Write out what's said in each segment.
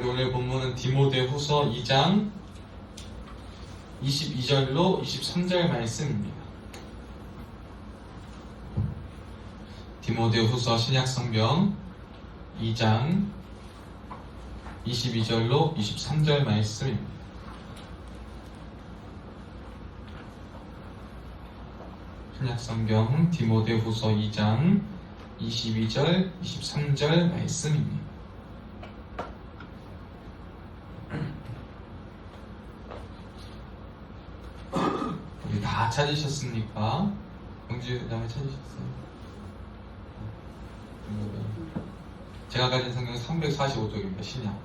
우리 오늘 본문은 디모데후서 2장 22절로 23절 말씀입니다. 디모데후서 신약성경 2장 22절로 23절 말씀입니다. 신약성경 디모데후서 2장 22절, 23절 말씀입니다. 우리 다 찾으셨습니까? 영주 그다음에 찾으셨어요? 제가 가진 성경 345쪽입니다. 신약.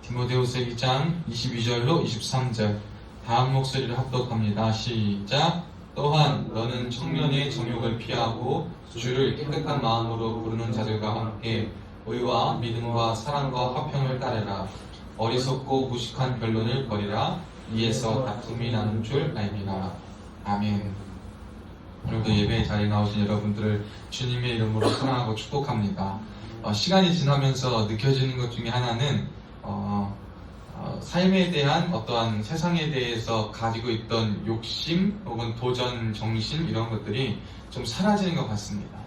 디모데후서 2장 22절로 23절 다음 목소리를 합독합니다. 시작. 또한 너는 청년의 정욕을 피하고 주를 깨끗한 마음으로 부르는 자들과 함께 의와 믿음과 사랑과 화평을 따르라. 어리석고 무식한 변론을 버리라. 이에서 다툼이 나는 줄 알미라. 아멘. 오늘도 예배의 자리에 나오신 여러분들을 주님의 이름으로 사랑하고 축복합니다. 시간이 지나면서 느껴지는 것 중에 하나는 삶에 대한 어떠한 세상에 대해서 가지고 있던 욕심 혹은 도전 정신 이런 것들이 좀 사라지는 것 같습니다.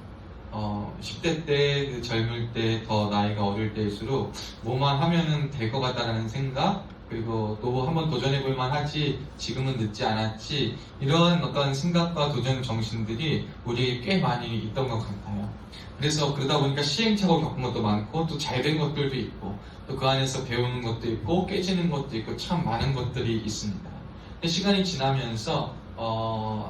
10대 때, 그 젊을 때, 더 나이가 어릴 때일수록 뭐만 하면은 될 것 같다라는 생각, 그리고 또 한번 도전해볼 만하지, 지금은 늦지 않았지, 이런 어떤 생각과 도전 정신들이 우리에게 꽤 많이 있던 것 같아요. 그래서 그러다 보니까 시행착오 겪은 것도 많고, 또 잘된 것들도 있고, 또 그 안에서 배우는 것도 있고, 깨지는 것도 있고, 참 많은 것들이 있습니다. 시간이 지나면서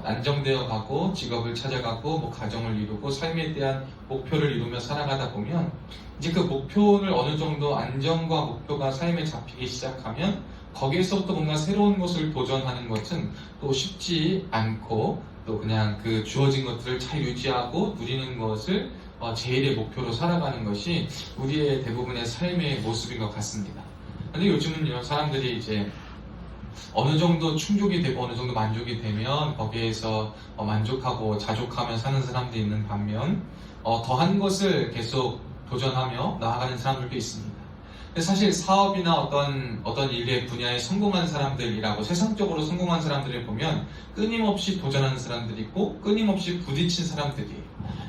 안정되어 가고 직업을 찾아가고 뭐 가정을 이루고 삶에 대한 목표를 이루며 살아가다 보면 이제 그 목표를 어느 정도 안정과 목표가 삶에 잡히기 시작하면 거기에서부터 뭔가 새로운 것을 도전하는 것은 또 쉽지 않고 또 그냥 그 주어진 것들을 잘 유지하고 누리는 것을 제일의 목표로 살아가는 것이 우리의 대부분의 삶의 모습인 것 같습니다. 근데 요즘은 사람들이 이제 어느 정도 충족이 되고 어느 정도 만족이 되면 거기에서 만족하고 자족하며 사는 사람도 있는 반면 더한 것을 계속 도전하며 나아가는 사람들도 있습니다. 근데 사실 사업이나 어떤 일의 분야에 성공한 사람들이라고 세상적으로 성공한 사람들을 보면 끊임없이 도전하는 사람들이 있고 끊임없이 부딪힌 사람들이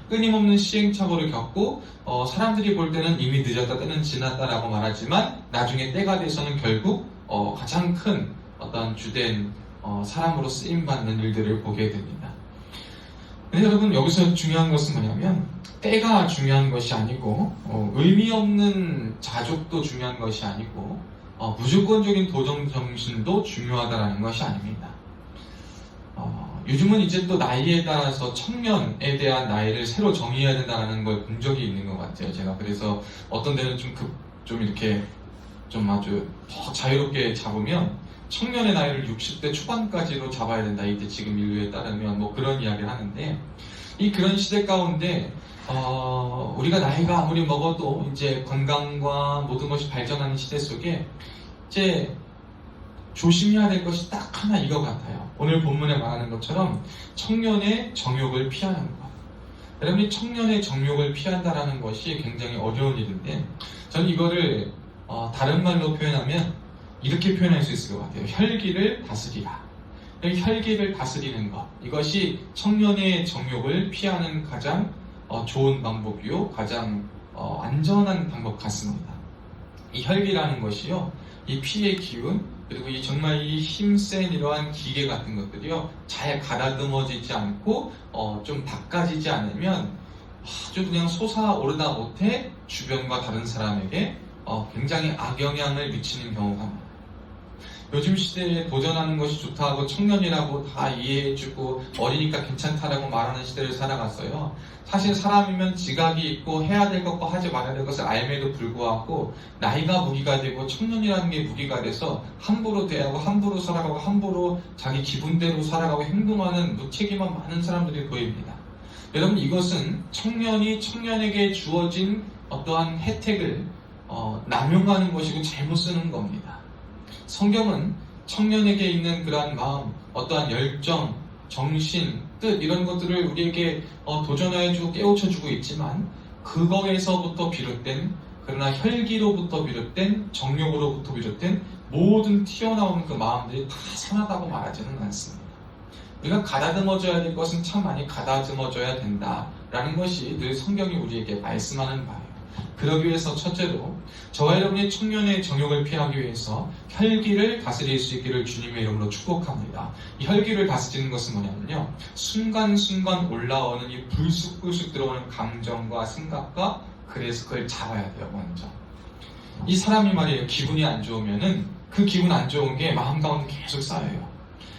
끊임없는 시행착오를 겪고 사람들이 볼 때는 이미 늦었다 때는 지났다라고 말하지만 나중에 때가 돼서는 결국 가장 큰 어떤 주된 사람으로 쓰임받는 일들을 보게 됩니다. 근데 여러분 여기서 중요한 것은 뭐냐면 때가 중요한 것이 아니고 의미 없는 자족도 중요한 것이 아니고 무조건적인 도전 정신도 중요하다는 것이 아닙니다. 요즘은 이제 또 나이에 따라서 청년에 대한 나이를 새로 정의해야 된다는 걸 본 적이 있는 것 같아요. 제가 그래서 어떤 데는 좀 이렇게 좀 아주 더 자유롭게 잡으면 청년의 나이를 60대 초반까지로 잡아야 된다. 이때 지금 인류에 따르면 뭐 그런 이야기를 하는데 그런 시대 가운데 우리가 나이가 아무리 먹어도 이제 건강과 모든 것이 발전하는 시대 속에 이제 조심해야 될 것이 딱 하나 이거 같아요. 오늘 본문에 말하는 것처럼 청년의 정욕을 피하는 것. 여러분이 청년의 정욕을 피한다라는 것이 굉장히 어려운 일인데 저는 이거를 다른 말로 표현하면 이렇게 표현할 수 있을 것 같아요. 혈기를 다스리라. 혈기를 다스리는 것. 이것이 청년의 정욕을 피하는 가장 좋은 방법이요. 가장 안전한 방법 같습니다. 이 혈기라는 것이요. 이 피의 기운, 그리고 정말 이 힘센 이러한 기계 같은 것들이요. 잘 가다듬어지지 않고 좀 닦아지지 않으면 아주 그냥 솟아오르다 못해 주변과 다른 사람에게 굉장히 악영향을 미치는 경우가 많아요. 요즘 시대에 도전하는 것이 좋다고 청년이라고 다 이해해주고 어리니까 괜찮다라고 말하는 시대를 살아갔어요. 사실 사람이면 지각이 있고 해야 될 것과 하지 말아야 될 것을 알매도 불구하고 나이가 무기가 되고 청년이라는 게 무기가 돼서 함부로 대하고 함부로 살아가고 함부로 자기 기분대로 살아가고 행동하는 무책임한 많은 사람들이 보입니다. 여러분 이것은 청년이 청년에게 주어진 어떠한 혜택을 남용하는 것이고 잘못 쓰는 겁니다. 성경은 청년에게 있는 그러한 마음, 어떠한 열정, 정신, 뜻 이런 것들을 우리에게 도전해주고 깨우쳐주고 있지만 그거에서부터 비롯된 그러나 혈기로부터 비롯된 정욕으로부터 비롯된 모든 튀어나오는 그 마음들이 다 선하다고 말하지는 않습니다. 우리가 가다듬어져야 될 것은 참 많이 가다듬어져야 된다라는 것이 늘 성경이 우리에게 말씀하는 바예요. 그러기 위해서 첫째로 저와 여러분이 청년의 정욕을 피하기 위해서 혈기를 다스릴 수 있기를 주님의 이름으로 축복합니다. 이 혈기를 다스리는 것은 뭐냐면요, 순간순간 올라오는 이 불쑥불쑥 들어오는 감정과 생각과 그래서 그걸 잡아야 돼요. 먼저 이 사람이 말이에요, 기분이 안 좋으면은 그 기분 안 좋은 게 마음 가운데 계속 쌓여요.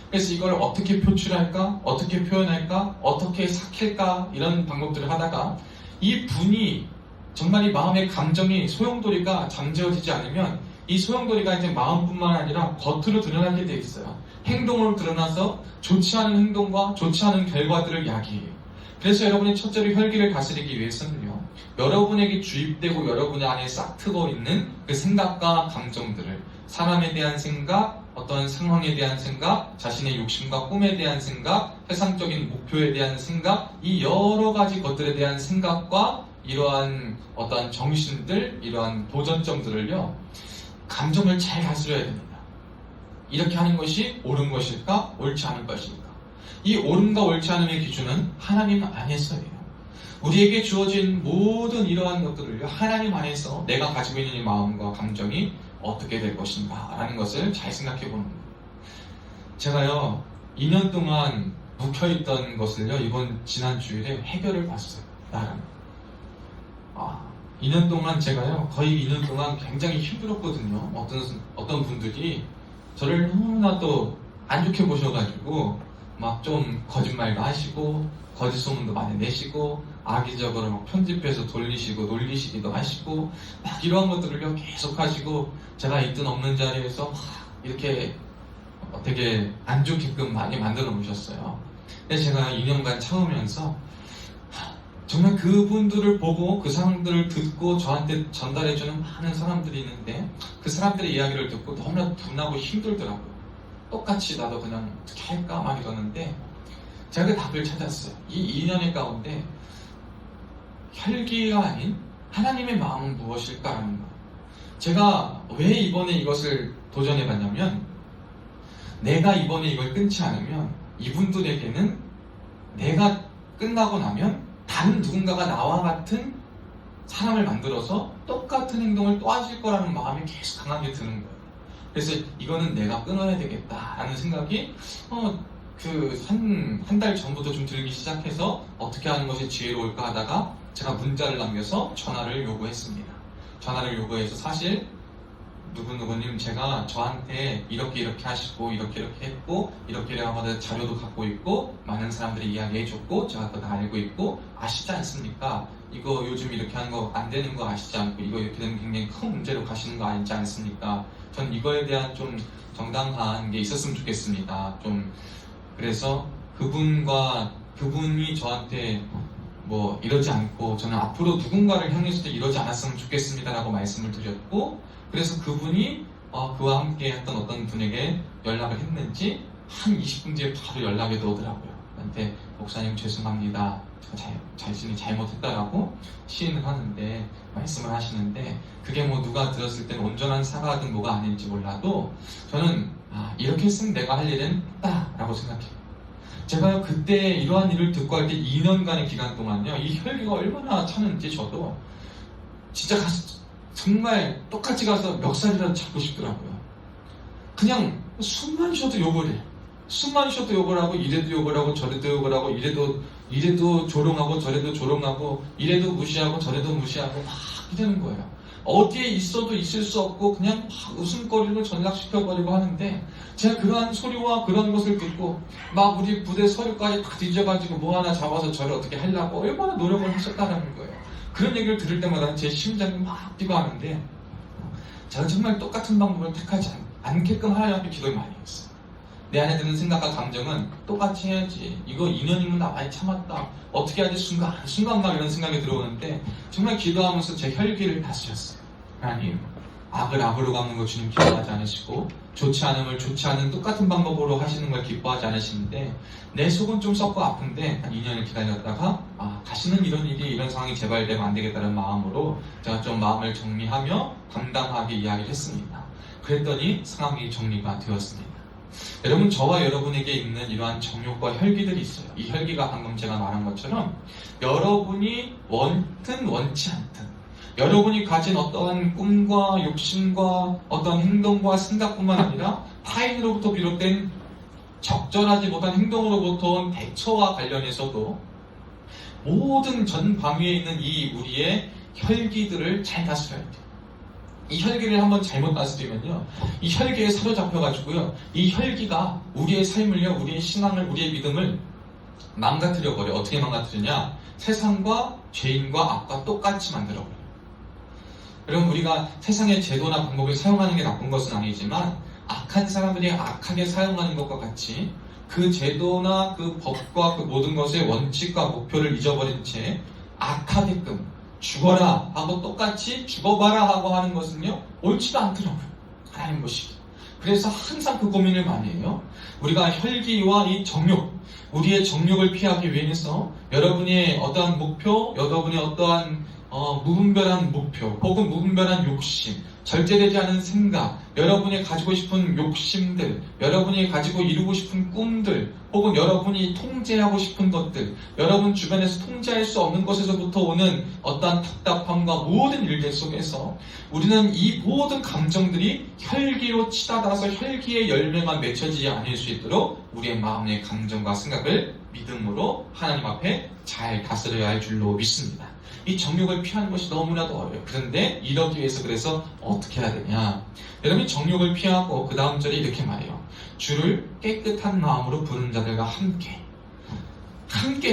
그래서 이걸 어떻게 표출할까, 어떻게 표현할까, 어떻게 삭힐까 이런 방법들을 하다가 이 분이 정말 이 마음의 감정이 소용돌이가 잠재워지지 않으면 이 소용돌이가 이제 마음뿐만 아니라 겉으로 드러나게 돼 있어요. 행동으로 드러나서 좋지 않은 행동과 좋지 않은 결과들을 야기해요. 그래서 여러분이 첫째로 혈기를 다스리기 위해서는요, 여러분에게 주입되고 여러분의 안에 싹트고 있는 그 생각과 감정들을, 사람에 대한 생각, 어떤 상황에 대한 생각, 자신의 욕심과 꿈에 대한 생각, 세상적인 목표에 대한 생각, 이 여러 가지 것들에 대한 생각과 이러한 어떠한 정신들, 이러한 도전점들을요, 감정을 잘 다스려야 됩니다. 이렇게 하는 것이 옳은 것일까, 옳지 않은 것일까? 이 옳은가 옳지 않음의 기준은 하나님 안에서예요. 우리에게 주어진 모든 이러한 것들을요, 하나님 안에서 내가 가지고 있는 이 마음과 감정이 어떻게 될 것인가 라는 것을 잘 생각해 보는 거예요. 제가요 2년 동안 묵혀있던 것을요, 이번 지난 주일에 해결을 봤어요. 나름 2년 동안 제가요, 거의 2년 동안 굉장히 힘들었거든요. 어떤 분들이 저를 너무나도 안 좋게 보셔가지고 막 좀 거짓말도 하시고 거짓 소문도 많이 내시고 악의적으로 막 편집해서 돌리시고 놀리시기도 하시고 막 이러한 것들을 계속 하시고, 제가 있든 없는 자리에서 막 이렇게 되게 안 좋게끔 많이 만들어 놓으셨어요. 근데 제가 2년간 참으면서 정말 그분들을 보고 그 상황들을 듣고 저한테 전달해주는 많은 사람들이 있는데 그 사람들의 이야기를 듣고 너무나 분하고 힘들더라고요. 똑같이 나도 그냥 어떻게 할까 막 이러는데 제가 그 답을 찾았어요. 이 2년의 가운데 혈기가 아닌 하나님의 마음은 무엇일까라는 거예요. 제가 왜 이번에 이것을 도전해봤냐면, 내가 이번에 이걸 끊지 않으면 이분들에게는 내가 끝나고 나면 다른 누군가가 나와 같은 사람을 만들어서 똑같은 행동을 또 하실 거라는 마음이 계속 강하게 드는 거예요. 그래서 이거는 내가 끊어야 되겠다라는 생각이 한 달 전부터 좀 들기 시작해서 어떻게 하는 것이 지혜로울까 하다가 제가 문자를 남겨서 전화를 요구했습니다. 전화를 요구해서 사실 누구누구님 제가 저한테 이렇게 하시고 이렇게 했고 이렇게 하고 자료도 갖고 있고 많은 사람들이 이야기해줬고 제가 또 다 알고 있고 아시지 않습니까? 이거 요즘 이렇게 하는 거 안 되는 거 아시지 않고 이거 이렇게 되면 굉장히 큰 문제로 가시는 거 아니지 않습니까? 전 이거에 대한 좀 정당한 게 있었으면 좋겠습니다. 좀 그래서 그분이 저한테 뭐 이러지 않고 저는 앞으로 누군가를 향해서도 이러지 않았으면 좋겠습니다라고 말씀을 드렸고, 그래서 그분이 그와 함께 했던 어떤 분에게 연락을 했는지 한 20분 뒤에 바로 연락이 오더라고요. 저한테 목사님 죄송합니다. 제가 자신이 잘못했다라고 시인을 하는데 말씀을 하시는데, 그게 뭐 누가 들었을 때는 온전한 사과든 뭐가 아닐지 몰라도 저는 이렇게 했으면 내가 할 일은 했다라고 생각해요. 제가 그때 이러한 일을 듣고 할 때 2년간의 기간 동안요, 이 혈기가 얼마나 차는지 저도 진짜 정말 똑같이 가서 멱살이라도 잡고 싶더라고요. 그냥 숨만 쉬어도 욕을 해. 숨만 쉬어도 욕을 하고 이래도 욕을 하고 저래도 욕을 하고 이래도 조롱하고 저래도 조롱하고 이래도 무시하고 저래도 무시하고 막 이러는 거예요. 어디에 있어도 있을 수 없고 그냥 막 웃음거리로 전락시켜버리고 하는데, 제가 그러한 소리와 그런 것을 듣고 막 우리 부대 서류까지 다 뒤져가지고 뭐 하나 잡아서 저를 어떻게 하려고 얼마나 노력을 하셨다는 거예요. 그런 얘기를 들을 때마다 제 심장이 막 뛰고 하는데, 제가 정말 똑같은 방법을 택하지 않게끔 하나님께 기도를 많이 했어요. 내 안에 드는 생각과 감정은 똑같이 해야지. 이거 2년이면 나 많이 참았다. 어떻게 하지? 순간 막 이런 생각이 들어오는데 정말 기도하면서 제 혈기를 다스렸어요. 하나님, 악을 악으로 갚는 거 주님 기뻐하지 않으시고, 좋지 않음을 좋지 않은 똑같은 방법으로 하시는 걸 기뻐하지 않으시는데, 내 속은 좀 썩고 아픈데 한 2년을 기다렸다가 다시는 이런 일이, 이런 상황이 재발되면 안 되겠다는 마음으로 제가 좀 마음을 정리하며 당당하게 이야기를 했습니다. 그랬더니 상황이 정리가 되었습니다. 여러분, 저와 여러분에게 있는 이러한 정욕과 혈기들이 있어요. 이 혈기가 방금 제가 말한 것처럼 여러분이 원든 원치 않든, 여러분이 가진 어떠한 꿈과 욕심과 어떠한 행동과 생각뿐만 아니라 타인으로부터 비롯된 적절하지 못한 행동으로부터 온 대처와 관련해서도 모든 전 방위에 있는 이 우리의 혈기들을 잘 다스려야 돼요. 이 혈기를 한번 잘못 다스리면요, 이 혈기에 사로잡혀가지고요, 이 혈기가 우리의 삶을요, 우리의 신앙을, 우리의 믿음을 망가뜨려 버려. 어떻게 망가뜨리냐? 세상과 죄인과 악과 똑같이 만들어 버려요. 여러분, 우리가 세상의 제도나 방법을 사용하는 게 나쁜 것은 아니지만, 악한 사람들이 악하게 사용하는 것과 같이 그 제도나 그 법과 그 모든 것의 원칙과 목표를 잊어버린 채 악하게끔 죽어라 하고 똑같이 죽어봐라 하고 하는 것은요, 옳지도 않더라고요. 하나님 보시기. 그래서 항상 그 고민을 많이 해요. 우리가 혈기와 이 정욕, 우리의 정욕을 피하기 위해서 여러분의 어떠한 목표, 여러분의 어떠한 무분별한 목표 혹은 무분별한 욕심, 절제되지 않은 생각, 여러분이 가지고 싶은 욕심들, 여러분이 가지고 이루고 싶은 꿈들, 혹은 여러분이 통제하고 싶은 것들, 여러분 주변에서 통제할 수 없는 것에서부터 오는 어떠한 답답함과 모든 일들 속에서 우리는 이 모든 감정들이 혈기로 치닫아서 혈기의 열매만 맺혀지지 않을 수 있도록 우리의 마음의 감정과 생각을 믿음으로 하나님 앞에 잘 다스려야 할 줄로 믿습니다. 이 정욕을 피하는 것이 너무나도 어려워요. 그런데 이러기 위해서 그래서 어떻게 해야 되냐? 여러분, 정욕을 피하고 그 다음 절에 이렇게 말해요. 주를 깨끗한 마음으로 부르는 자들과 함께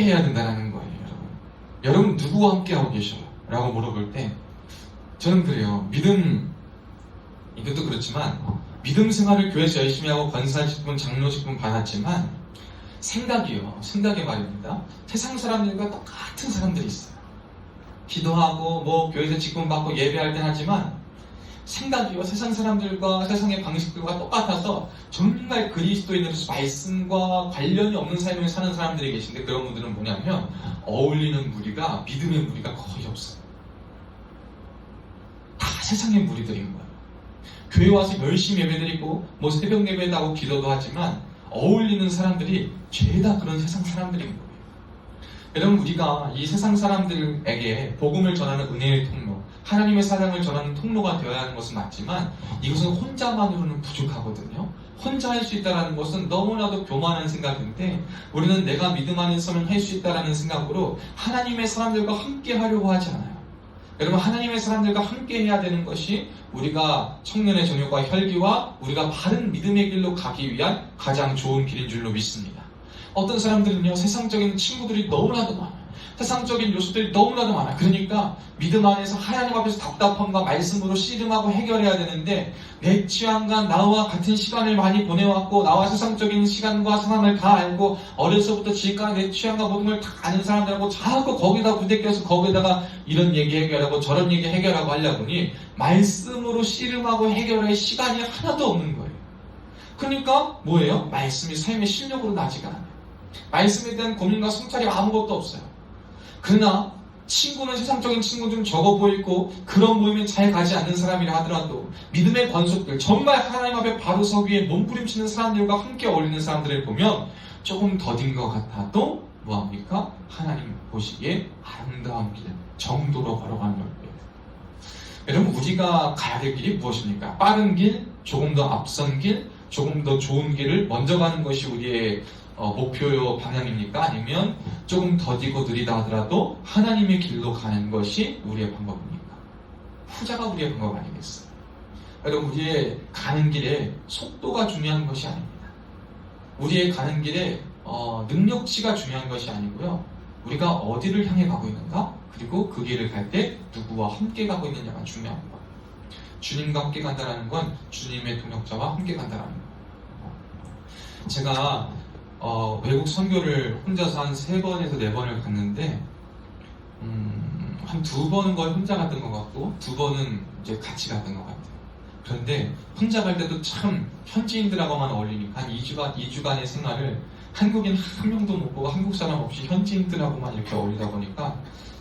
해야 된다는 거예요. 여러분 누구와 함께 하고 계셔요? 라고 물어볼 때 저는 그래요. 이것도 그렇지만 믿음 생활을 교회에서 열심히 하고 권사직분, 장로직분 받았지만 생각이 말입니다. 세상 사람들과 똑같은 사람들이 있어요. 기도하고 교회에서 직분 받고 예배할 땐 하지만 생각이요, 세상 사람들과 세상의 방식들과 똑같아서 정말 그리스도인으로서 말씀과 관련이 없는 삶을 사는 사람들이 계신데, 그런 분들은 뭐냐면 어울리는 무리가, 믿음의 무리가 거의 없어요. 다 세상의 무리들인 거예요. 교회 와서 열심히 예배드리고 새벽 예배도 하고 기도도 하지만 어울리는 사람들이 죄다 그런 세상 사람들인 거예요. 여러분, 우리가 이 세상 사람들에게 복음을 전하는 은혜의 통로, 하나님의 사랑을 전하는 통로가 되어야 하는 것은 맞지만 이것은 혼자만으로는 부족하거든요. 혼자 할 수 있다는 것은 너무나도 교만한 생각인데, 우리는 내가 믿음 안에서는 할 수 있다는 생각으로 하나님의 사람들과 함께 하려고 하지 않아요. 여러분, 하나님의 사람들과 함께 해야 되는 것이 우리가 청년의 정욕과 혈기와 우리가 바른 믿음의 길로 가기 위한 가장 좋은 길인 줄로 믿습니다. 어떤 사람들은요, 세상적인 친구들이 너무나도 많아요. 세상적인 요소들이 너무나도 많아요. 그러니까 믿음 안에서 하나님 앞에서 답답함과 말씀으로 씨름하고 해결해야 되는데, 내 취향과 나와 같은 시간을 많이 보내왔고 나와 세상적인 시간과 상황을 다 알고 어려서부터 지금까지 내 취향과 모든 걸 다 아는 사람들하고 자꾸 거기다 부대껴서 거기다가 이런 얘기 해결하고 저런 얘기 해결하고 하려 보니 말씀으로 씨름하고 해결할 시간이 하나도 없는 거예요. 그러니까 뭐예요? 말씀이 삶의 실력으로 나지가 않아요. 말씀에 대한 고민과 성찰이 아무것도 없어요. 그러나 친구는 세상적인 친구 좀 적어 보이고 그런 모임에 잘 가지 않는 사람이라 하더라도 믿음의 권속들, 정말 하나님 앞에 바로 서 위에 몸부림치는 사람들과 함께 어울리는 사람들을 보면 조금 더딘 것 같아도 뭐합니까? 하나님 보시기에 아름다운 길, 정도로 걸어가는 거예요. 여러분, 우리가 가야 될 길이 무엇입니까? 빠른 길, 조금 더 앞선 길, 조금 더 좋은 길을 먼저 가는 것이 우리의 목표요 방향입니까? 아니면 조금 더디고 느리다 하더라도 하나님의 길로 가는 것이 우리의 방법입니까? 후자가 우리의 방법 아니겠어요? 여러분, 우리의 가는 길에 속도가 중요한 것이 아닙니다. 우리의 가는 길에 능력치가 중요한 것이 아니고요, 우리가 어디를 향해 가고 있는가, 그리고 그 길을 갈 때 누구와 함께 가고 있느냐가 중요한 거예요. 주님과 함께 간다는 건 주님의 동역자와 함께 간다는 거예요. 제가 외국 선교를 혼자서 한 3번에서 4번을 갔는데, 한 2번은 거의 혼자 갔던 것 같고 2번은 이제 같이 갔던 것 같아요. 그런데 혼자 갈 때도 참 현지인들하고만 어울리니까 한 2주간의 생활을 한국인 한 명도 못 보고 한국 사람 없이 현지인들하고만 이렇게 어울리다 보니까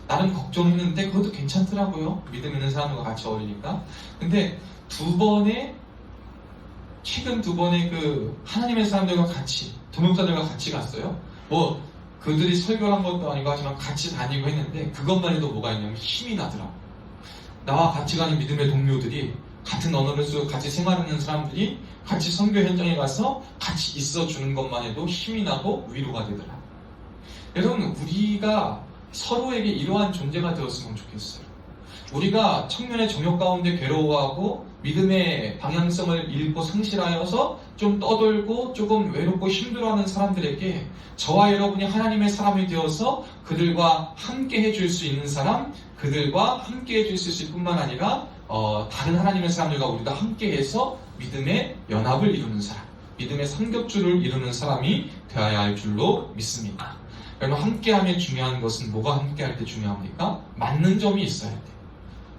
나름 걱정했는데 그것도 괜찮더라고요. 믿음 있는 사람과 같이 어울리니까. 근데 최근 두 번의 그 하나님의 사람들과 같이, 동역자들과 같이 갔어요. 뭐 그들이 설교를 한 것도 아니고 하지만 같이 다니고 했는데 그것만 해도 뭐가 있냐면 힘이 나더라고. 나와 같이 가는 믿음의 동료들이, 같은 언어를 쓰고 같이 생활하는 사람들이 같이 선교 현장에 가서 같이 있어주는 것만 해도 힘이 나고 위로가 되더라. 여러분, 우리가 서로에게 이러한 존재가 되었으면 좋겠어요. 우리가 청년의 정욕 가운데 괴로워하고 믿음의 방향성을 잃고 상실하여서 좀 떠돌고 조금 외롭고 힘들어하는 사람들에게 저와 여러분이 하나님의 사람이 되어서 그들과 함께 해줄 수 있는 사람, 그들과 함께 해줄 수 있을 뿐만 아니라 다른 하나님의 사람들과 우리가 함께해서 믿음의 연합을 이루는 사람, 믿음의 삼겹줄을 이루는 사람이 되어야 할 줄로 믿습니다. 여러분, 함께함에 중요한 것은 뭐가 함께할 때 중요합니까? 맞는 점이 있어야 돼요.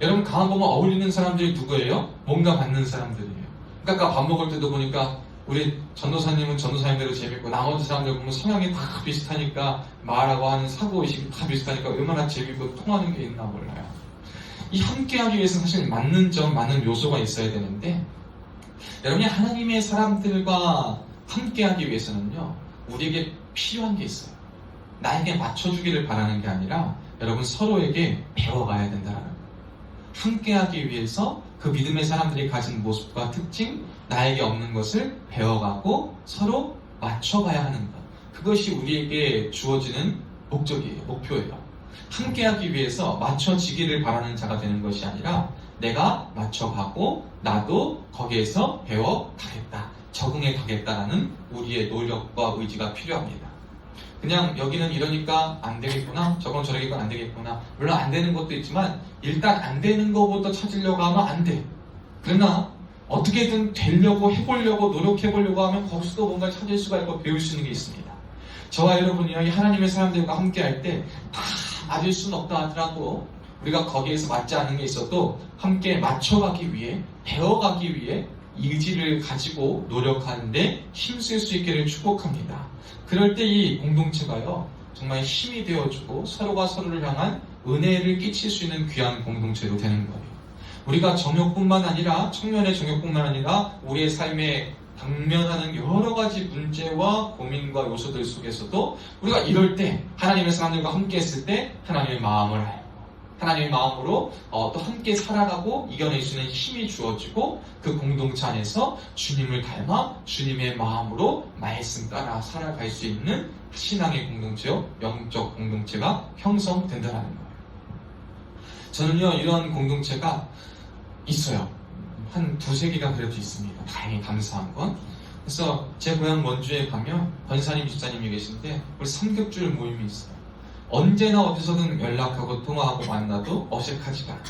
여러분, 가만 보면 어울리는 사람들이 누구예요? 뭔가 맞는 사람들이에요. 그러니까 아까 밥 먹을 때도 보니까 우리 전도사님은 전도사님대로 재밌고 나머지 사람들 보면 성향이 다 비슷하니까 말하고 하는 사고의식이 다 비슷하니까 얼마나 재밌고 통하는 게 있나 몰라요. 이 함께하기 위해서는 사실 맞는 점, 맞는 요소가 있어야 되는데 여러분이 하나님의 사람들과 함께하기 위해서는요, 우리에게 필요한 게 있어요. 나에게 맞춰주기를 바라는 게 아니라 여러분 서로에게 배워가야 된다는 거예요. 함께하기 위해서 그 믿음의 사람들이 가진 모습과 특징, 나에게 없는 것을 배워가고 서로 맞춰가야 하는 것. 그것이 우리에게 주어지는 목적이에요. 목표예요. 함께하기 위해서 맞춰지기를 바라는 자가 되는 것이 아니라 내가 맞춰가고 나도 거기에서 배워가겠다, 적응해 가겠다라는 우리의 노력과 의지가 필요합니다. 그냥 여기는 이러니까 안 되겠구나, 저건 저러니까 안 되겠구나. 물론 안 되는 것도 있지만 일단 안 되는 것부터 찾으려고 하면 안 돼. 그러나 어떻게든 되려고 해보려고 노력해보려고 하면 거기서도 뭔가 찾을 수가 있고 배울 수 있는 게 있습니다. 저와 여러분이 하나님의 사람들과 함께 할 때 다 맞을 수는 없다 하더라도 우리가 거기에서 맞지 않는 게 있어도 함께 맞춰가기 위해, 배워가기 위해 의지를 가지고 노력하는데 힘쓸 수 있기를 축복합니다. 그럴 때 이 공동체가요, 정말 힘이 되어주고 서로가 서로를 향한 은혜를 끼칠 수 있는 귀한 공동체로 되는 거예요. 우리가 정욕뿐만 아니라, 청년의 정욕뿐만 아니라 우리의 삶에 당면하는 여러 가지 문제와 고민과 요소들 속에서도 우리가 이럴 때, 하나님의 사람들과 함께 했을 때 하나님의 마음을 알고 하나님의 마음으로 또 함께 살아가고 이겨낼 수 있는 힘이 주어지고 그 공동체 안에서 주님을 닮아 주님의 마음으로 말씀 따라 살아갈 수 있는 신앙의 공동체요, 영적 공동체가 형성된다는 거예요. 저는요, 이런 공동체가 있어요. 한 두세 개가 그래도 있습니다. 다행히 감사한 건. 그래서 제 고향 원주에 가면 권사님, 집사님이 계신데 우리 삼겹줄 모임이 있어요. 언제나 어디서든 연락하고 통화하고 만나도 어색하지가 않아요.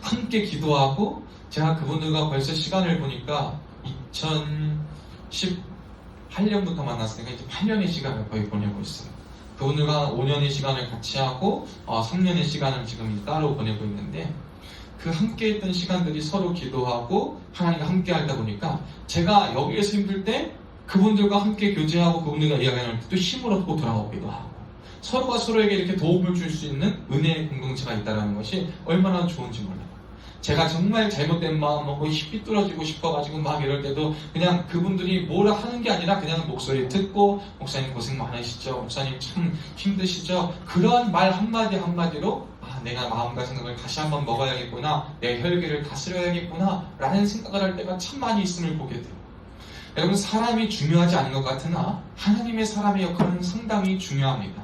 함께 기도하고, 제가 그분들과 벌써 시간을 보니까 2018년부터 만났으니까 이제 8년의 시간을 거의 보내고 있어요. 그분들과 5년의 시간을 같이 하고 3년의 시간을 지금 따로 보내고 있는데, 그 함께 했던 시간들이 서로 기도하고 하나님과 함께 하다 보니까 제가 여기에서 힘들 때 그분들과 함께 교제하고 그분들과 이야기 나눌 때 또 힘을 얻고 돌아오기도 하고, 서로가 서로에게 이렇게 도움을 줄 수 있는 은혜의 공동체가 있다는 것이 얼마나 좋은지 몰라요. 제가 정말 잘못된 마음먹고 삐뚤어지고 싶어가지고 막 이럴 때도 그냥 그분들이 뭐라 하는 게 아니라 그냥 목소리 듣고, 목사님 고생 많으시죠? 목사님 참 힘드시죠? 그러한 말 한마디 한마디로 내가 마음과 생각을 다시 한번 먹어야겠구나, 내 혈기를 다스려야겠구나 라는 생각을 할 때가 참 많이 있음을 보게 돼요. 여러분, 사람이 중요하지 않은 것 같으나 하나님의 사람의 역할은 상당히 중요합니다.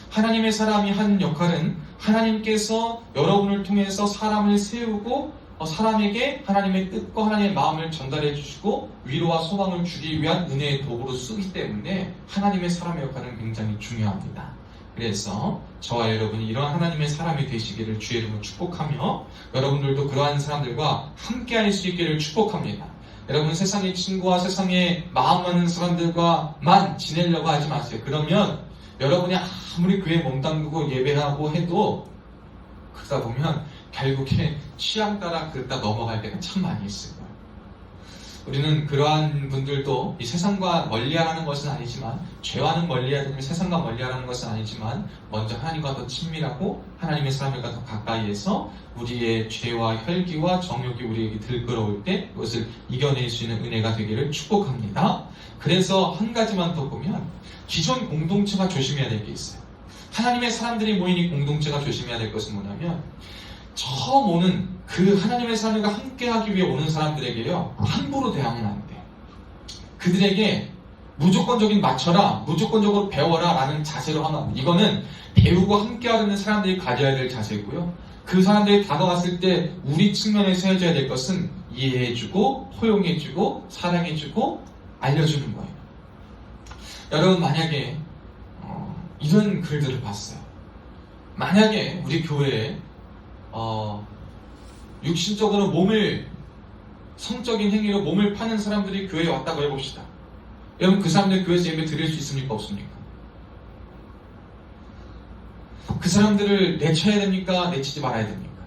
하나님의 사람이 하는 역할은 하나님께서 여러분을 통해서 사람을 세우고 사람에게 하나님의 뜻과 하나님의 마음을 전달해 주시고 위로와 소망을 주기 위한 은혜의 도구로 쓰기 때문에 하나님의 사람의 역할은 굉장히 중요합니다. 그래서 저와 여러분이 이러한 하나님의 사람이 되시기를 주의 이름으로 축복하며, 여러분들도 그러한 사람들과 함께 할 수 있기를 축복합니다. 여러분, 세상의 친구와 세상에 마음 맞는 사람들과만 지내려고 하지 마세요. 그러면 여러분이 아무리 교회 몸담그고 예배하고 해도 그러다 보면 결국에 취향 따라 그러다 넘어갈 때가 참 많이 있을 거예요. 우리는 그러한 분들도 이 세상과 멀리하라는 것은 아니지만, 죄와는 멀리해야 되면 세상과 멀리하라는 것은 아니지만, 먼저 하나님과 더 친밀하고 하나님의 사람들과 더 가까이에서 우리의 죄와 혈기와 정욕이 우리에게 들끓어올 때 그것을 이겨낼 수 있는 은혜가 되기를 축복합니다. 그래서 한 가지만 더 보면, 기존 공동체가 조심해야 될 게 있어요. 하나님의 사람들이 모인 이 공동체가 조심해야 될 것은 뭐냐면, 처음 오는 그 하나님의 사람들과 함께하기 위해 오는 사람들에게요, 함부로 대하면 안 돼. 그들에게 무조건적인 맞춰라, 무조건적으로 배워라 라는 자세로 하면 안 돼. 이거는 배우고 함께하려는 사람들이 가져야 될 자세고요. 그 사람들이 다가왔을 때 우리 측면에서 해줘야 될 것은 이해해주고, 포용해주고, 사랑해주고, 알려주는 거예요. 여러분, 만약에 이런 글들을 봤어요. 만약에 우리 교회에 육신적으로 성적인 행위로 몸을 파는 사람들이 교회에 왔다고 해봅시다. 여러분, 그 사람들 교회에서 예배 드릴 수 있습니까? 없습니까? 그 사람들을 내쳐야 됩니까? 내치지 말아야 됩니까?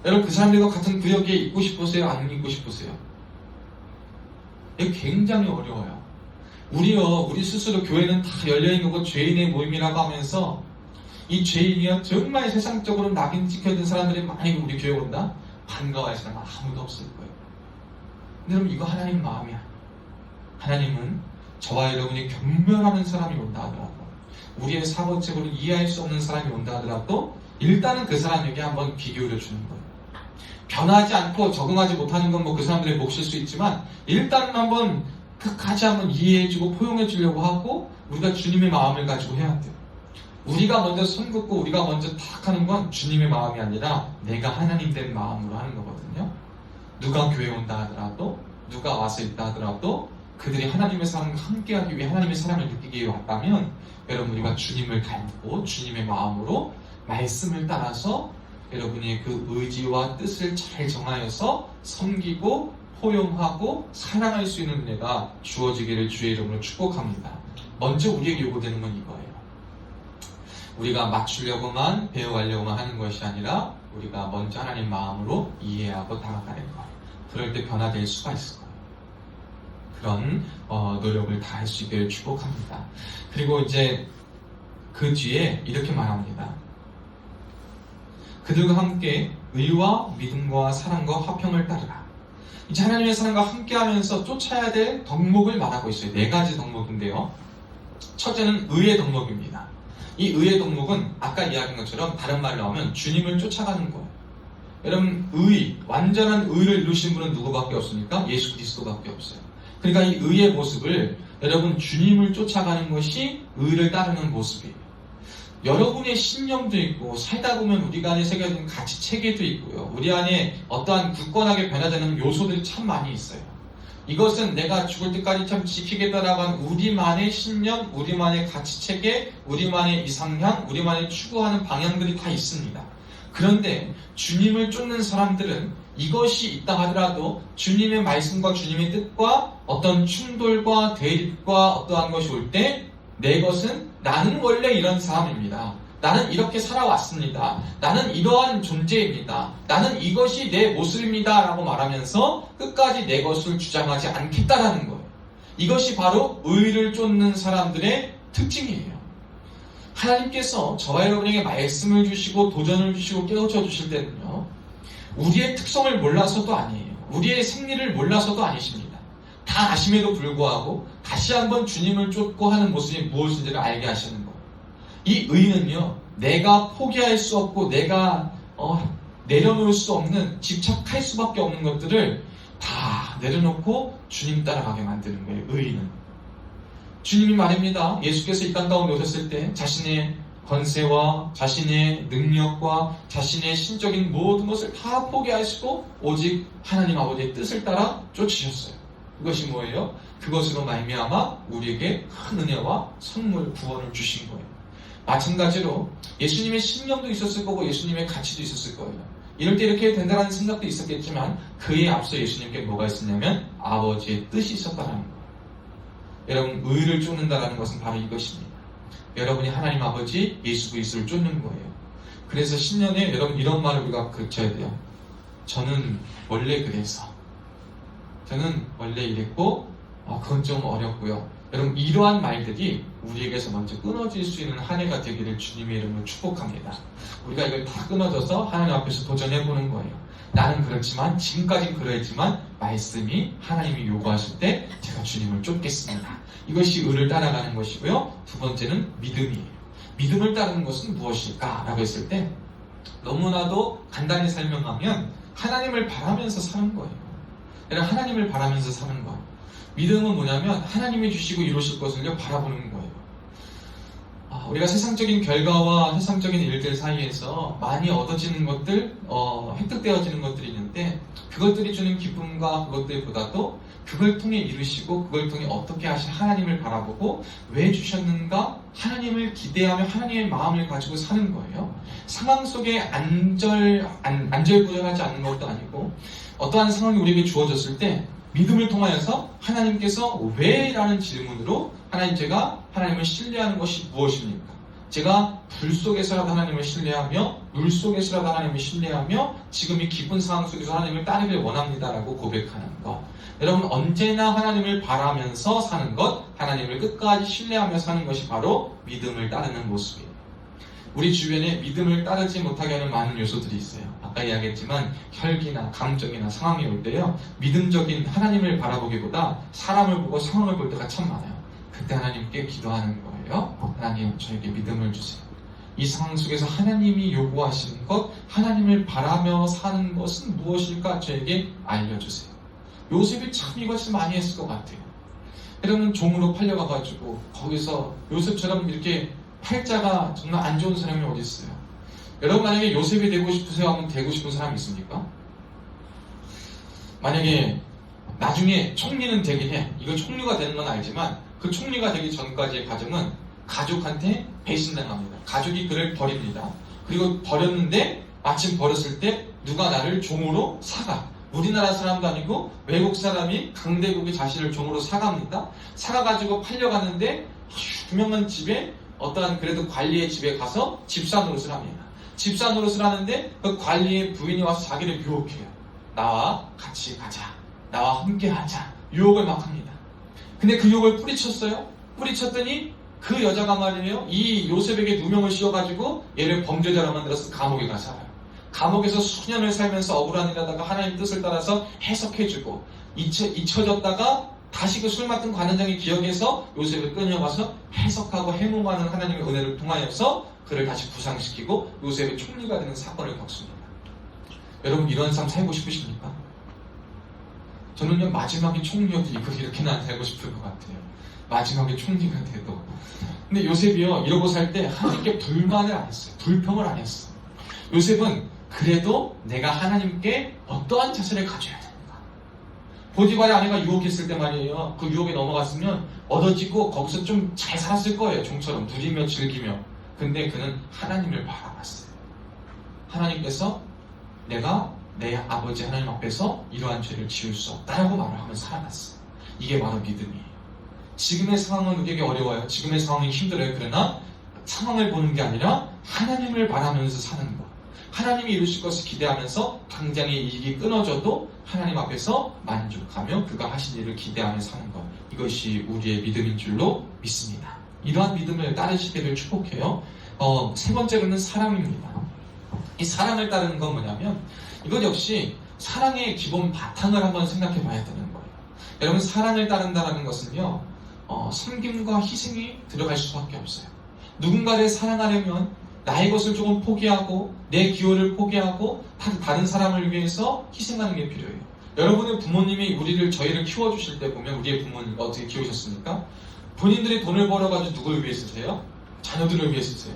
여러분, 그 사람들과 같은 구역에 있고 싶으세요? 안 있고 싶으세요? 이거 굉장히 어려워요. 우리 스스로 교회는 다 열려있는 거고 죄인의 모임이라고 하면서, 이 죄인이요, 정말 세상적으로 낙인 찍혀있는 사람들이 많이 우리 교회 온다? 반가워할 사람 아무도 없을 거예요. 근데 여러분, 이거 하나님 마음이야. 하나님은 저와 여러분이 경멸하는 사람이 온다 하더라도, 우리의 사고책으로 이해할 수 없는 사람이 온다 하더라도 일단은 그 사람에게 한번 귀 기울여 주는 거예요. 변하지 않고 적응하지 못하는 건 그 사람들의 몫일 수 있지만, 일단은 한번 끝까지 한번 이해해주고 포용해주려고 하고, 우리가 주님의 마음을 가지고 해야 돼요. 우리가 먼저 손 긋고 우리가 먼저 탁 하는 건 주님의 마음이 아니라 내가 하나님 된 마음으로 하는 거거든요. 누가 교회 온다 하더라도, 누가 와서 있다 하더라도 그들이 하나님의 사람과 함께하기 위해 하나님의 사랑을 느끼기 위해 왔다면, 여러분, 우리가 주님을 닮고 주님의 마음으로 말씀을 따라서 여러분의 그 의지와 뜻을 잘 정하여서 섬기고 포용하고 사랑할 수 있는 은혜가 주어지기를 주의 이름으로 축복합니다. 먼저 우리에게 요구되는 건 이거예요. 우리가 맞추려고만 배워가려고만 하는 것이 아니라 우리가 먼저 하나님 마음으로 이해하고 다가가는 거예요. 그럴 때 변화될 수가 있을 거예요. 그런 노력을 다할 수 있기를 축복합니다. 그리고 이제 그 뒤에 이렇게 말합니다. 그들과 함께 의와 믿음과 사랑과 화평을 따르라. 이제 하나님의 사랑과 함께하면서 쫓아야 될 덕목을 말하고 있어요. 4가지 덕목인데요. 첫째는 의의 덕목입니다. 이 의의 덕목은 아까 이야기한 것처럼 다른 말로 하면 주님을 쫓아가는 거예요. 여러분, 완전한 의를 이루신 분은 누구밖에 없습니까? 예수 그리스도밖에 없어요. 그러니까 이 의의 모습을, 여러분, 주님을 쫓아가는 것이 의를 따르는 모습이에요. 여러분의 신념도 있고, 살다 보면 우리가 안에 새겨진 가치 체계도 있고요. 우리 안에 어떠한 굳건하게 변화되는 요소들이 참 많이 있어요. 이것은 내가 죽을 때까지 참 지키겠다라고 한 우리만의 신념, 우리만의 가치 체계, 우리만의 이상향, 우리만의 추구하는 방향들이 다 있습니다. 그런데 주님을 쫓는 사람들은 이것이 있다 하더라도 주님의 말씀과 주님의 뜻과 어떤 충돌과 대립과 어떠한 것이 올 때, 내 것은 나는 원래 이런 사람입니다. 나는 이렇게 살아왔습니다. 나는 이러한 존재입니다. 나는 이것이 내 모습입니다. 라고 말하면서 끝까지 내 것을 주장하지 않겠다라는 거예요. 이것이 바로 의를 쫓는 사람들의 특징이에요. 하나님께서 저와 여러분에게 말씀을 주시고 도전을 주시고 깨우쳐 주실 때는요, 우리의 특성을 몰라서도 아니에요. 우리의 생리를 몰라서도 아니십니다. 다 아심에도 불구하고 다시 한번 주님을 쫓고 하는 모습이 무엇인지를 알게 하시는 거예요. 이 의는요, 내가 포기할 수 없고 내가 내려놓을 수 없는, 집착할 수밖에 없는 것들을 다 내려놓고 주님 따라가게 만드는 거예요. 의는. 주님이 말입니다. 예수께서 이 땅 가운데 오셨을 때 자신의 권세와 자신의 능력과 자신의 신적인 모든 것을 다 포기하시고 오직 하나님 아버지의 뜻을 따라 쫓으셨어요. 그것이 뭐예요? 그것으로 말미암아 우리에게 큰 은혜와 선물, 구원을 주신 거예요. 마찬가지로 예수님의 신념도 있었을 거고 예수님의 가치도 있었을 거예요. 이럴 때 이렇게 된다는 생각도 있었겠지만, 그에 앞서 예수님께 뭐가 있었냐면 아버지의 뜻이 있었다는 거예요. 여러분, 의를 쫓는다는 것은 바로 이것입니다. 여러분이 하나님 아버지 예수 그리스도를 쫓는 거예요. 그래서 신년에 여러분 이런 말을 우리가 그쳐야 돼요. 저는 원래 그래서, 저는 원래 이랬고 그건 좀 어렵고요. 여러분 이러한 말들이 우리에게서 먼저 끊어질 수 있는 한 해가 되기를 주님의 이름으로 축복합니다. 우리가 이걸 다 끊어져서 하나님 앞에서 도전해보는 거예요. 나는 그렇지만, 지금까지는 그러했지만 말씀이 하나님이 요구하실 때 제가 주님을 쫓겠습니다. 이것이 의를 따라가는 것이고요. 두 번째는 믿음이에요. 믿음을 따르는 것은 무엇일까? 라고 했을 때 너무나도 간단히 설명하면 하나님을 바라면서 사는 거예요. 여러분 하나님을 바라면서 사는 거예요. 믿음은 뭐냐면 하나님이 주시고 이루실 것을요 바라보는 거예요. 우리가 세상적인 결과와 세상적인 일들 사이에서 많이 얻어지는 것들, 획득되어지는 것들이 있는데 그것들이 주는 기쁨과 그것들보다도 그걸 통해 이루시고 그걸 통해 어떻게 하신 하나님을 바라보고 왜 주셨는가 하나님을 기대하며 하나님의 마음을 가지고 사는 거예요. 상황 속에 안절부절하지 않는 것도 아니고 어떠한 상황이 우리에게 주어졌을 때 믿음을 통하여서 하나님께서 왜? 라는 질문으로 하나님 제가 하나님을 신뢰하는 것이 무엇입니까? 제가 불 속에서라도 하나님을 신뢰하며 물 속에서라도 하나님을 신뢰하며 지금 이 기쁜 상황 속에서 하나님을 따르길 원합니다라고 고백하는 것. 여러분 언제나 하나님을 바라면서 사는 것, 하나님을 끝까지 신뢰하며 사는 것이 바로 믿음을 따르는 모습이에요. 우리 주변에 믿음을 따르지 못하게 하는 많은 요소들이 있어요. 아까 이야기했지만 혈기나 감정이나 상황이 올 때요 믿음적인 하나님을 바라보기보다 사람을 보고 상황을 볼 때가 참 많아요. 그때 하나님께 기도하는 거예요. 하나님 저에게 믿음을 주세요. 이 상황 속에서 하나님이 요구하시는 것, 하나님을 바라며 사는 것은 무엇일까 저에게 알려주세요. 요셉이 참 이것을 많이 했을 것 같아요. 여러분 종으로 팔려가가지고 거기서 요셉처럼 이렇게 팔자가 정말 안 좋은 사람이 어디 있어요? 여러분 만약에 요셉이 되고 싶으세요? 하면 되고 싶은 사람이 있습니까? 만약에 나중에 총리는 되긴 해. 이건 총리가 되는 건 알지만 그 총리가 되기 전까지의 과정은 가족한테 배신당합니다. 가족이 그를 버립니다. 그리고 버렸는데 마침 버렸을 때 누가 나를 종으로 사가. 우리나라 사람도 아니고 외국 사람이 강대국의 자신을 종으로 사갑니다. 사가가지고 팔려갔는데 유명한 집에 어떠한 그래도 관리의 집에 가서 집사 노릇을 합니다. 집사 노릇을 하는데 그 관리의 부인이 와서 자기를 유혹해요. 나와 같이 가자. 나와 함께 하자. 유혹을 막 합니다. 근데 그 유혹을 뿌리쳤어요. 뿌리쳤더니 그 여자가 말이에요. 이 요셉에게 누명을 씌워가지고 얘를 범죄자로 만들어서 감옥에 가 살아요. 감옥에서 수년을 살면서 억울한 일하다가 하나님 뜻을 따라서 해석해주고 잊혀졌다가 다시 그 술 맡은 관원장이 기억해서 요셉을 끌려가서 해석하고 해몽하는 하나님의 은혜를 통하여서 그를 다시 부상시키고 요셉의 총리가 되는 사건을 겪습니다. 여러분 이런 삶 살고 싶으십니까? 저는요 마지막에 총리여도 이렇게는 안 살고 싶을 것 같아요. 마지막에 총리가 돼도. 근데 요셉이요 이러고 살 때 하나님께 불만을 안 했어요. 불평을 안 했어요. 요셉은 그래도 내가 하나님께 어떠한 자세를 가져야 되는가. 보디발의 아내가 유혹했을 때 말이에요. 그 유혹에 넘어갔으면 얻어지고 거기서 좀 잘 살았을 거예요. 종처럼 누리며 즐기며. 근데 그는 하나님을 바라봤어요. 하나님께서 내가 내 아버지 하나님 앞에서 이러한 죄를 지을 수 없다라고 말을 하면서 살아갔어요. 이게 바로 믿음이에요. 지금의 상황은 우리에게 어려워요. 지금의 상황이 힘들어요. 그러나 상황을 보는 게 아니라 하나님을 바라면서 사는 것. 하나님이 이루실 것을 기대하면서 당장의 이익이 끊어져도 하나님 앞에서 만족하며 그가 하신 일을 기대하며 사는 것. 이것이 우리의 믿음인 줄로 믿습니다. 이러한 믿음을 따르시기를 축복해요. 세 번째로는 사랑입니다. 이 사랑을 따르는 건 뭐냐면 이것 역시 사랑의 기본 바탕을 한번 생각해 봐야 되는 거예요. 여러분 사랑을 따른다는 것은요 섬김과 희생이 들어갈 수밖에 없어요. 누군가를 사랑하려면 나의 것을 조금 포기하고 내 기호를 포기하고 다른 사람을 위해서 희생하는 게 필요해요. 여러분의 부모님이 저희를 키워주실 때 보면 우리의 부모님과 어떻게 키우셨습니까? 본인들이 돈을 벌어가지고 누구를 위해 쓰세요? 자녀들을 위해 쓰세요.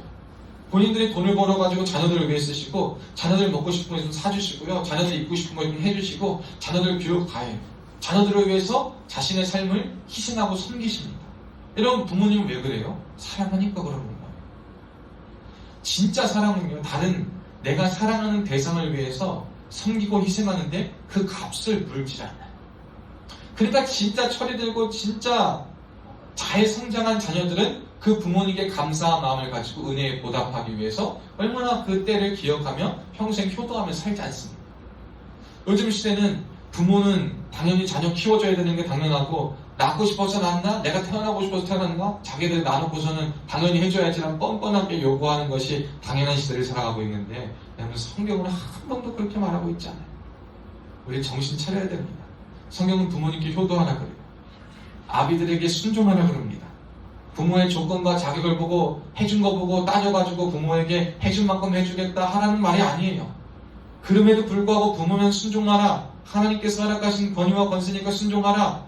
본인들이 돈을 벌어가지고 자녀들을 위해 쓰시고 자녀들 먹고 싶은 거 좀 사주시고요. 자녀들 입고 싶은 거 좀 해주시고 자녀들 교육 다 해요. 자녀들을 위해서 자신의 삶을 희생하고 섬기십니다. 여러분 부모님은 왜 그래요? 사랑하니까 그러는 거예요. 진짜 사랑은요 다른 내가 사랑하는 대상을 위해서 섬기고 희생하는데 그 값을 물질 않아요. 그러니까 진짜 철이 들고 진짜 잘 성장한 자녀들은 그 부모님께 감사한 마음을 가지고 은혜에 보답하기 위해서 얼마나 그 때를 기억하며 평생 효도하며 살지 않습니까? 요즘 시대는 부모는 당연히 자녀 키워줘야 되는 게 당연하고, 낳고 싶어서 낳았나? 내가 태어나고 싶어서 태어났나? 자기들 낳아놓고서는 당연히 해줘야지라는 뻔뻔하게 요구하는 것이 당연한 시대를 살아가고 있는데, 여러분 성경은 한 번도 그렇게 말하고 있지 않아요. 우리 정신 차려야 됩니다. 성경은 부모님께 효도하라 그래요. 아비들에게 순종하라 그럽니다. 부모의 조건과 자격을 보고 해준 거 보고 따져가지고 부모에게 해준 만큼 해주겠다 하라는 말이 아니에요. 그럼에도 불구하고 부모면 순종하라. 하나님께서 허락하신 권위와 권세니까 순종하라.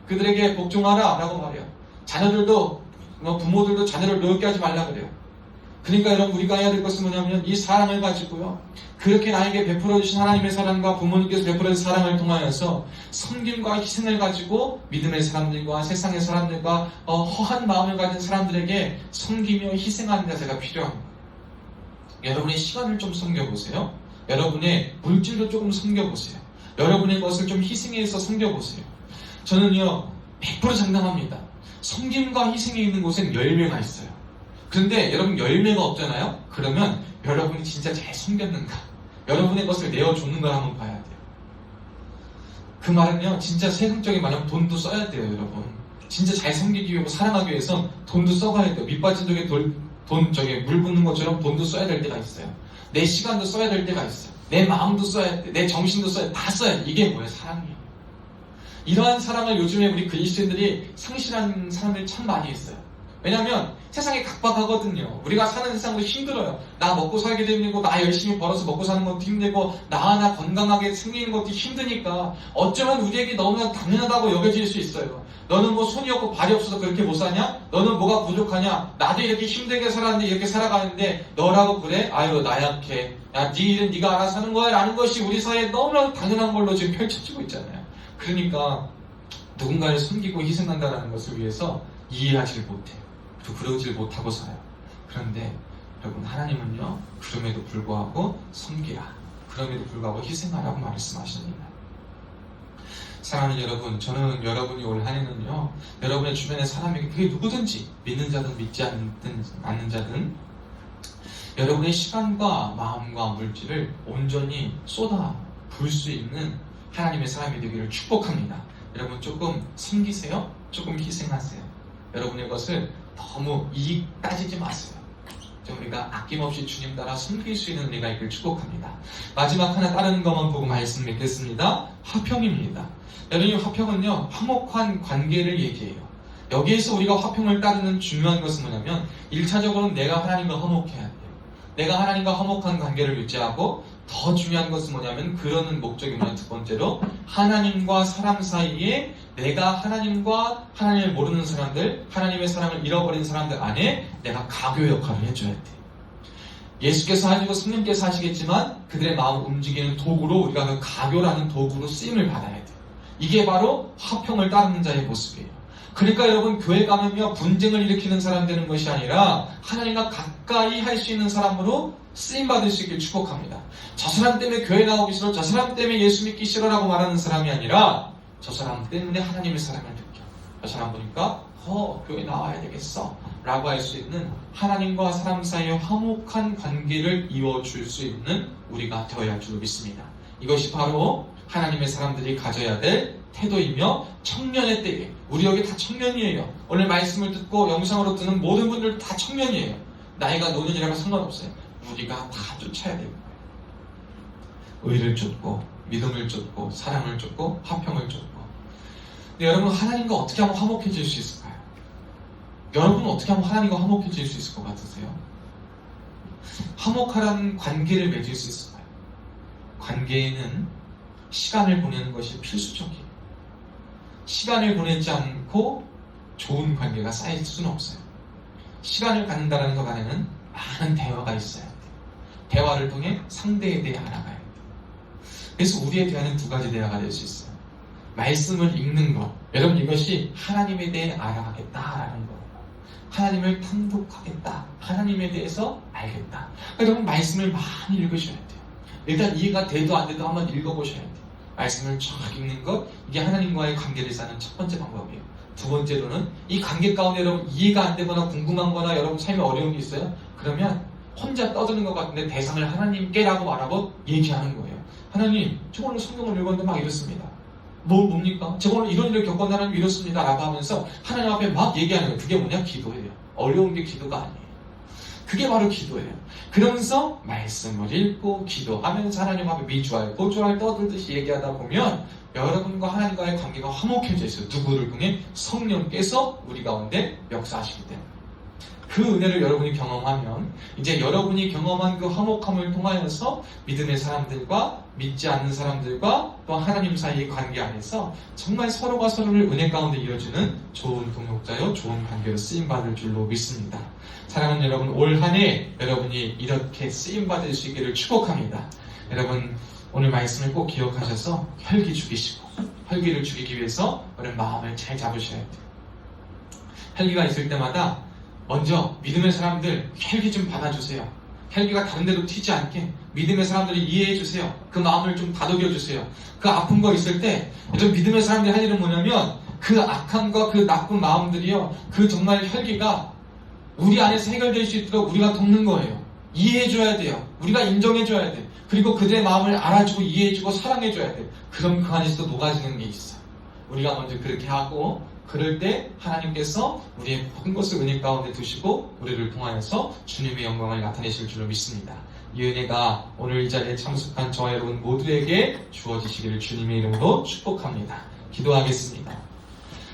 그들에게 복종하라 라고 말해요. 자녀들도 부모들도 자녀를 노엽게 하지 말라 그래요. 그러니까 여러분 우리가 해야 될 것은 뭐냐면 이 사랑을 가지고요, 그렇게 나에게 베풀어 주신 하나님의 사랑과 부모님께서 베풀어 주신 사랑을 통하여서 섬김과 희생을 가지고 믿음의 사람들과 세상의 사람들과 허한 마음을 가진 사람들에게 섬기며 희생하는 자세가 필요합니다. 여러분의 시간을 좀 섬겨보세요. 여러분의 물질도 조금 섬겨보세요. 여러분의 것을 좀 희생해서 섬겨보세요. 저는요 100% 장담합니다. 섬김과 희생이 있는 곳엔 열매가 있어요. 그런데 여러분 열매가 없잖아요? 그러면 여러분이 진짜 잘 섬겼는가, 여러분의 것을 내어줬는가 한번 봐야 돼요. 그 말은요 진짜 세상적인 말하면 돈도 써야 돼요. 여러분 진짜 잘 섬기기 위해 사랑하기 위해선 돈도 써가야 돼요. 밑빠진 적에 물 붓는 것처럼 돈도 써야 될 때가 있어요. 내 시간도 써야 될 때가 있어요. 내 마음도 써야 돼. 내 정신도 써야 돼. 다 써야 돼. 이게 뭐예요? 사랑이에요. 이러한 사랑을 요즘에 우리 그리스도인들이 상실한 사람들이 참 많이 있어요. 왜냐하면 세상이 각박하거든요. 우리가 사는 세상도 힘들어요. 나 먹고 살기도 힘들고, 나 열심히 벌어서 먹고 사는 것도 힘들고, 나 하나 건강하게 생기는 것도 힘드니까 어쩌면 우리에게 너무나 당연하다고 여겨질 수 있어요. 너는 뭐 손이 없고 발이 없어서 그렇게 못 사냐? 너는 뭐가 부족하냐? 나도 이렇게 힘들게 살았는데 이렇게 살아가는데 너라고 그래? 아유 나약해. 야, 네 일은 네가 알아서 하는 거야 라는 것이 우리 사이에 너무나 당연한 걸로 지금 펼쳐지고 있잖아요. 그러니까 누군가를 섬기고 희생한다는 것을 위해서 이해하지 못해요. 그리고 그러질 못하고 살아요. 그런데 여러분 하나님은요 그럼에도 불구하고 섬기라, 그럼에도 불구하고 희생하라고 말씀하십니다. 사랑하는 여러분, 저는 여러분이 올 한 해는요 여러분의 주변의 사람에게, 그게 누구든지 믿는 자든 믿지 않는 자든 여러분의 시간과 마음과 물질을 온전히 쏟아 부을 수 있는 하나님의 사람이 되기를 축복합니다. 여러분 조금 섬기세요. 조금 희생하세요. 여러분의 것을 너무 이익 따지지 마세요. 좀 우리가 아낌없이 주님 따라 섬길 수 있는 은혜가 있길 축복합니다. 마지막 하나 다른 것만 보고 말씀 맺겠습니다. 화평입니다. 여러분 화평은요 화목한 관계를 얘기해요. 여기에서 우리가 화평을 따르는 중요한 것은 뭐냐면 1차적으로는 내가 하나님과 화목해야 돼요. 내가 하나님과 화목한 관계를 유지하고, 더 중요한 것은 뭐냐면 그러는 목적이 뭐냐면 두 번째로 하나님과 사람 사이에 내가 하나님과 하나님을 모르는 사람들, 하나님의 사랑을 잃어버린 사람들 안에 내가 가교 역할을 해줘야 돼. 예수께서 하시고 성령께서 하시겠지만 그들의 마음을 움직이는 도구로 우리가 그 가교라는 도구로 쓰임을 받아야 돼. 이게 바로 화평을 따르는 자의 모습이에요. 그러니까 여러분 교회 가면요 분쟁을 일으키는 사람 되는 것이 아니라 하나님과 가까이 할 수 있는 사람으로 쓰임받을 수 있길 축복합니다. 저 사람 때문에 교회 나오기 싫어, 저 사람 때문에 예수 믿기 싫어라고 말하는 사람이 아니라 저 사람 때문에 하나님의 사랑을 느껴. 저 사람 보니까 교회 나와야 되겠어 라고 할 수 있는 하나님과 사람 사이의 화목한 관계를 이어줄 수 있는 우리가 되어야 할 줄 믿습니다. 이것이 바로 하나님의 사람들이 가져야 될 태도이며, 청년의 때에, 우리 여기 다 청년이에요. 오늘 말씀을 듣고 영상으로 듣는 모든 분들 다 청년이에요. 나이가 노년이라고 상관없어요. 우리가 다 쫓아야 돼요. 의를 쫓고 믿음을 쫓고 사랑을 쫓고 화평을 쫓고. 근데 여러분 하나님과 어떻게 하면 화목해질 수 있을까요? 여러분은 어떻게 하면 하나님과 화목해질 수 있을 것 같으세요? 화목하라는 관계를 맺을 수 있을까요? 관계에는 시간을 보내는 것이 필수적이에요. 시간을 보내지 않고 좋은 관계가 쌓일 수는 없어요. 시간을 갖는다는 것 안에는 많은 대화가 있어야 돼요. 대화를 통해 상대에 대해 알아가야 돼요. 그래서 우리에 대한 두 가지 대화가 될 수 있어요. 말씀을 읽는 것. 여러분 이것이 하나님에 대해 알아가겠다라는 거예요. 하나님을 탐독하겠다. 하나님에 대해서 알겠다. 여러분 말씀을 많이 읽으셔야 돼요. 일단 이해가 돼도 안 돼도 한번 읽어보셔야 돼요. 말씀을 쫙 읽는 것, 이게 하나님과의 관계를 쌓는 첫 번째 방법이에요. 두 번째로는 이 관계 가운데 여러분 이해가 안 되거나 궁금한 거나 여러분 삶에 어려운 게 있어요? 그러면 혼자 떠드는 것 같은데 대상을 하나님께라고 말하고 얘기하는 거예요. 하나님, 저 오늘 성경을 읽었는데 막 이렇습니다. 뭡니까? 제가 오늘 이런 일을 겪었는데 하나님 이렇습니다 라고 하면서 하나님 앞에 막 얘기하는 거예요. 그게 뭐냐? 기도예요. 어려운 게 기도가 아니에요. 그게 바로 기도예요. 그러면서 말씀을 읽고 기도하면서 하나님 앞에 미주알, 고주알 떠들듯이 얘기하다 보면 여러분과 하나님과의 관계가 화목해져 있어요. 누구를 통해? 성령께서 우리 가운데 역사하시기 때문에. 그 은혜를 여러분이 경험하면 이제 여러분이 경험한 그 화목함을 통하여서 믿음의 사람들과 믿지 않는 사람들과 또 하나님 사이의 관계 안에서 정말 서로가 서로를 은혜 가운데 이어주는 좋은 동역자요, 좋은 관계로 쓰임받을 줄로 믿습니다. 사랑하는 여러분, 올 한 해 여러분이 이렇게 쓰임받을 수 있기를 축복합니다. 여러분, 오늘 말씀을 꼭 기억하셔서 혈기 죽이시고, 혈기를 죽이기 위해서 오늘 마음을 잘 잡으셔야 돼요. 혈기가 있을 때마다 먼저 믿음의 사람들 혈기 좀 받아주세요. 혈기가 다른 데로 튀지 않게 믿음의 사람들이 이해해주세요. 그 마음을 좀 다독여주세요. 그 아픈 거 있을 때 여러분 믿음의 사람들이 할 일은 뭐냐면 그 악함과 그 나쁜 마음들이요, 그 정말 혈기가 우리 안에서 해결될 수 있도록 우리가 돕는 거예요. 이해해줘야 돼요. 우리가 인정해줘야 돼. 그리고 그들의 마음을 알아주고 이해해주고 사랑해줘야 돼. 그럼 그 안에서 녹아지는 게 있어. 우리가 먼저 그렇게 하고, 그럴 때 하나님께서 우리의 모든 것을 은혜 가운데 두시고 우리를 통하여서 주님의 영광을 나타내실 줄로 믿습니다. 이 은혜가 오늘 이 자리에 참석한 저와 여러분 모두에게 주어지시기를 주님의 이름으로 축복합니다. 기도하겠습니다.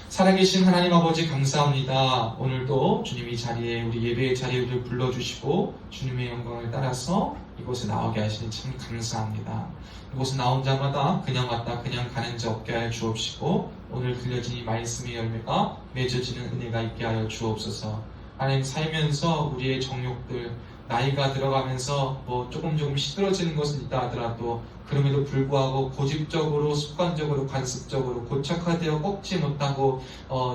살아계신 하나님 아버지 감사합니다. 오늘도 주님이 자리에, 우리 예배의 자리에 우리를 불러주시고 주님의 영광을 따라서 이곳에 나오게 하시니 참 감사합니다. 이곳에 나온 자마다 그냥 왔다 그냥 가는 자 없게 하여 주옵시고 오늘 들려진 이 말씀의 열매가 맺어지는 은혜가 있게 하여 주옵소서. 하나님, 살면서 우리의 정욕들, 나이가 들어가면서 뭐 조금 시들어지는 것은 있다 하더라도 그럼에도 불구하고 고집적으로, 습관적으로, 관습적으로 고착화되어 꺾지 못하고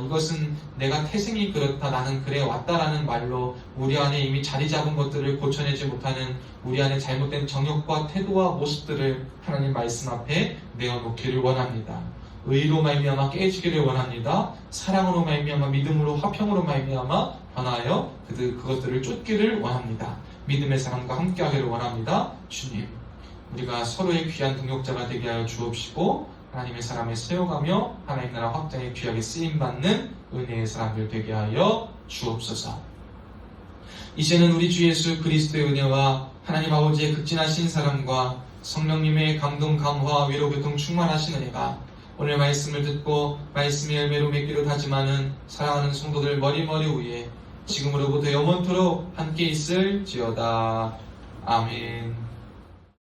이것은 내가 태생이 그렇다, 나는 그래 왔다라는 말로 우리 안에 이미 자리 잡은 것들을 고쳐내지 못하는 우리 안에 잘못된 정욕과 태도와 모습들을 하나님 말씀 앞에 내어놓기를 원합니다. 의로 말미암아 깨지기를 원합니다. 사랑으로 말미암아, 믿음으로, 화평으로 말미암아 변하여 그것들을 쫓기를 원합니다. 믿음의 사람과 함께하기를 원합니다. 주님, 우리가 서로의 귀한 동역자가 되게 하여 주옵시고 하나님의 사람을 세워가며 하나님 나라 확장에 귀하게 쓰임받는 은혜의 사람들 되게 하여 주옵소서. 이제는 우리 주 예수 그리스도의 은혜와 하나님 아버지의 극진하신 사랑과 성령님의 감동, 감화, 위로, 교통 충만하신 은혜가 오늘 말씀을 듣고 말씀의 열매로 맺기로 다짐하는 사랑하는 성도들 머리머리 위에 지금으로부터 영원토록 함께 있을지어다. 아멘.